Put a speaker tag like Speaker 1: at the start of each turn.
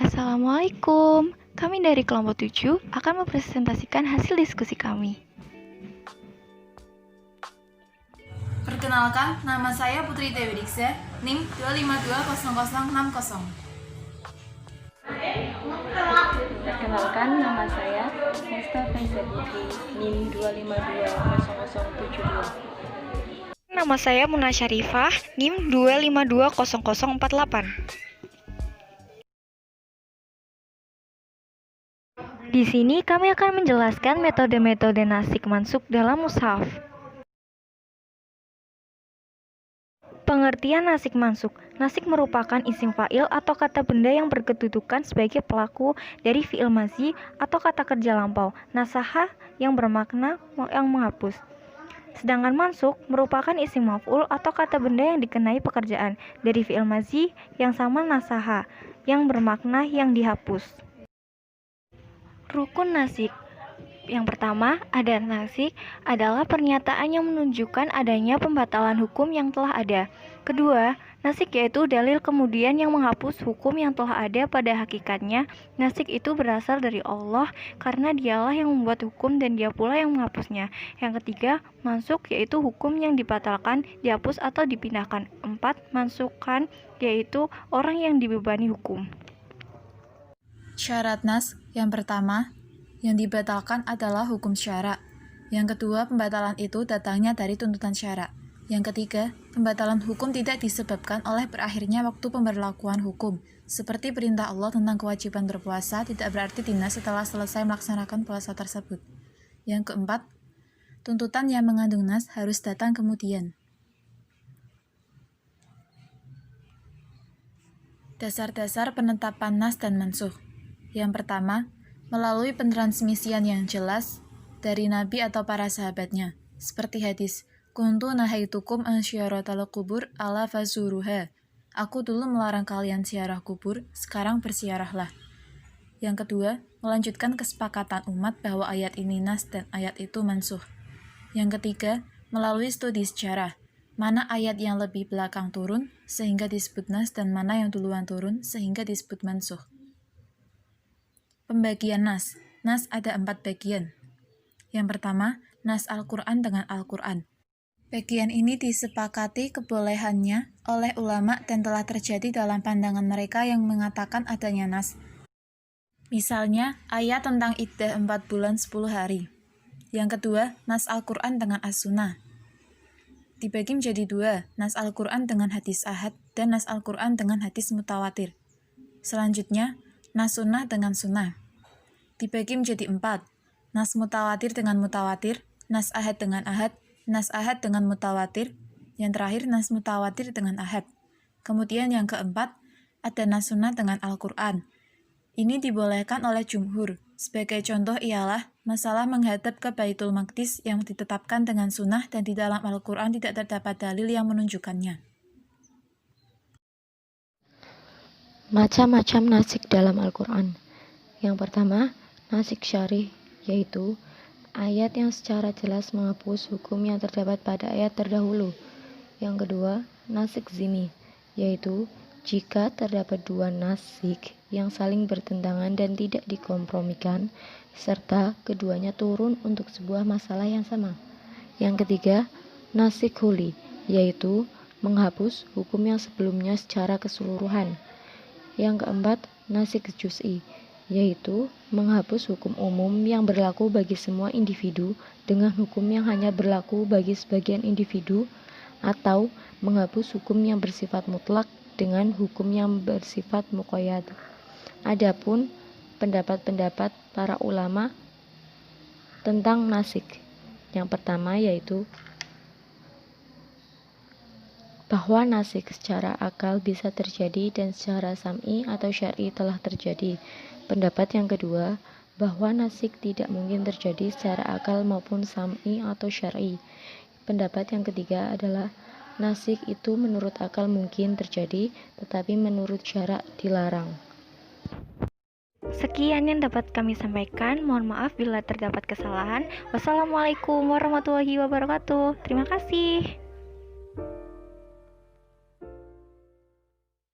Speaker 1: Assalamualaikum. Kami dari kelompok 7 akan mempresentasikan hasil diskusi kami.
Speaker 2: Perkenalkan, nama saya Putri Dewi Diksa, NIM 2520060.
Speaker 3: Perkenalkan, nama saya Nesta Faiza Putri, NIM 2520072.
Speaker 1: Nama saya Muna Syarifah, NIM 2520048. Di sini kami akan menjelaskan metode-metode nasik mansuk dalam mushaf. Pengertian nasik mansuk. Nasik merupakan isim fa'il atau kata benda yang berkedudukan sebagai pelaku dari fi'il madzi atau kata kerja lampau. Nasaha yang bermakna yang menghapus. Sedangkan mansuk merupakan isim maf'ul atau kata benda yang dikenai pekerjaan dari fi'il madzi yang sama nasaha yang bermakna yang dihapus. Rukun nasik. Yang pertama, ada nasik adalah pernyataan yang menunjukkan adanya pembatalan hukum yang telah ada. Kedua, nasik yaitu dalil kemudian yang menghapus hukum yang telah ada pada hakikatnya. Nasik itu berasal dari Allah karena dialah yang membuat hukum dan dia pula yang menghapusnya. Yang ketiga, mansuk yaitu hukum yang dibatalkan, dihapus atau dipindahkan. 4. Mansukan yaitu orang yang dibebani hukum.
Speaker 2: Syarat nas, yang pertama, yang dibatalkan adalah hukum syara. Yang kedua, pembatalan itu datangnya dari tuntutan syara. Yang ketiga, pembatalan hukum tidak disebabkan oleh berakhirnya waktu pemberlakuan hukum. Seperti perintah Allah tentang kewajiban berpuasa tidak berarti dinas setelah selesai melaksanakan puasa tersebut. Yang keempat, tuntutan yang mengandung nas harus datang kemudian. Dasar-dasar penetapan nas dan mansuh. Yang pertama, melalui pentransmisian yang jelas dari Nabi atau para sahabatnya, seperti hadis, Kuntu nahaitukum an syaratal kubur ala fazuruha. Aku dulu melarang kalian ziarah kubur, sekarang berziarahlah. Yang kedua, melanjutkan kesepakatan umat bahwa ayat ini nas dan ayat itu mansuh. Yang ketiga, melalui studi sejarah, mana ayat yang lebih belakang turun sehingga disebut nas dan mana yang duluan turun sehingga disebut mansuh. Pembagian nas. Nas ada 4 bagian. Yang pertama, nas Al-Quran dengan Al-Quran. Bagian ini disepakati kebolehannya oleh ulama dan telah terjadi dalam pandangan mereka yang mengatakan adanya nas. Misalnya, ayat tentang iddah 4 bulan 10 hari. Yang kedua, nas Al-Quran dengan As-Sunnah. Dibagi menjadi 2, nas Al-Quran dengan hadis ahad dan nas Al-Quran dengan hadis mutawatir. Selanjutnya, nas sunnah dengan sunnah. Dibagi menjadi 4, nas mutawatir dengan mutawatir, nas ahad dengan ahad, nas ahad dengan mutawatir, yang terakhir nas mutawatir dengan ahad. Kemudian yang keempat, ada nas sunnah dengan Al-Quran. Ini dibolehkan oleh jumhur. Sebagai contoh ialah masalah menghadap ke Baitul Maqdis yang ditetapkan dengan sunnah dan di dalam Al-Quran tidak terdapat dalil yang menunjukkannya.
Speaker 4: Macam-macam nasik dalam Al-Quran. Yang pertama, nasik syarih, yaitu ayat yang secara jelas menghapus hukum yang terdapat pada ayat terdahulu. Yang kedua, nasik zimi, yaitu jika terdapat 2 nasik yang saling bertentangan dan tidak dikompromikan, serta keduanya turun untuk sebuah masalah yang sama. Yang ketiga, nasik huli, yaitu menghapus hukum yang sebelumnya secara keseluruhan. Yang keempat, nasik juz'i, yaitu menghapus hukum umum yang berlaku bagi semua individu dengan hukum yang hanya berlaku bagi sebagian individu, atau menghapus hukum yang bersifat mutlak dengan hukum yang bersifat muqayyad. Adapun pendapat-pendapat para ulama tentang nasik, yang pertama yaitu bahwa nasik secara akal bisa terjadi dan secara sam'i atau syar'i telah terjadi. Pendapat yang kedua, bahwa nasik tidak mungkin terjadi secara akal maupun sam'i atau syar'i. Pendapat yang ketiga adalah nasik itu menurut akal mungkin terjadi, tetapi menurut syara' dilarang.
Speaker 1: Sekian yang dapat kami sampaikan. Mohon maaf bila terdapat kesalahan. Wassalamualaikum warahmatullahi wabarakatuh. Terima kasih.